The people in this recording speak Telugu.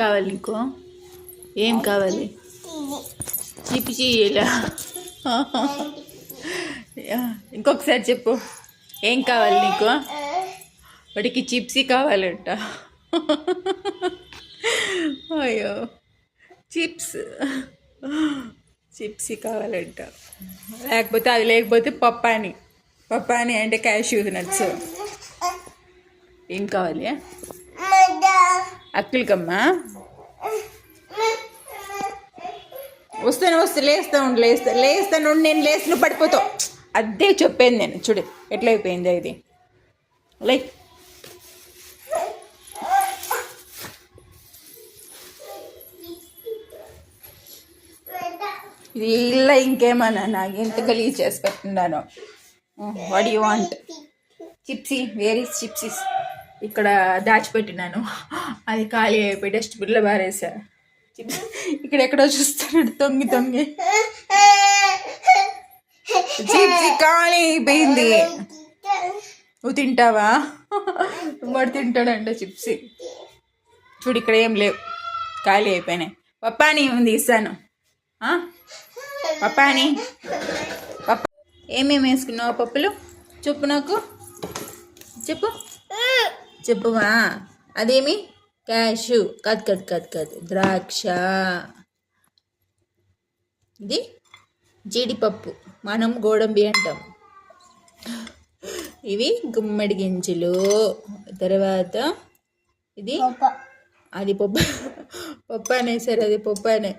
కావాలి నీకు? ఏం కావాలి? చిప్స్ ఇలా ఇంకొకసారి చెప్పు. ఏం కావాలి నీకు? వాడికి చిప్సీ కావాలంట. అయ్యో చిప్సీ కావాలంట. లేకపోతే అది లేకపోతే పప్పాని అంటే క్యాష్యూ నట్స్. ఏం కావాలి? అక్కలకమ్మా లేస్తాను నేను నువ్వు పడిపోతావు. అదే చెప్పాను నేను. చూడు ఎట్లయిపోయింది ఇది. లైక్ ఇది ఇలా ఇంకేమన్నా నాకు ఎంత గలీజ్ చేసి పెట్టున్నాను. What you want? చిప్సీ, వేర్ ఈస్ చిప్సీస్? ఇక్కడ దాచిపెట్టినాను, అది ఖాళీ అయిపోయి డస్ట్బిన్లో బారేసా. చిప్స్ ఇక్కడ ఎక్కడో చూస్తున్నాడు తొంగి. చిప్సీ ఖాళీ అయిపోయింది. నువ్వు తింటావా? వాడు తింటాడంట చిప్సీ. చూడు ఇక్కడ ఏం లేవు, ఖాళీ అయిపోయినాయి. పప్పాని ఉంది, ఇస్తాను. పప్పాని ఏమేమి వేసుకున్నావు పప్పులు? చెప్పు నాకు, చెప్పువా. అదేమి? క్యాషు కాదు, ద్రాక్ష. ఇది జీడిపప్పు, మనం గోడంబి అంటాం. ఇవి గుమ్మడి గింజలు. తర్వాత ఇది అది పప్పు అనేసారు. అది పప్పు అనే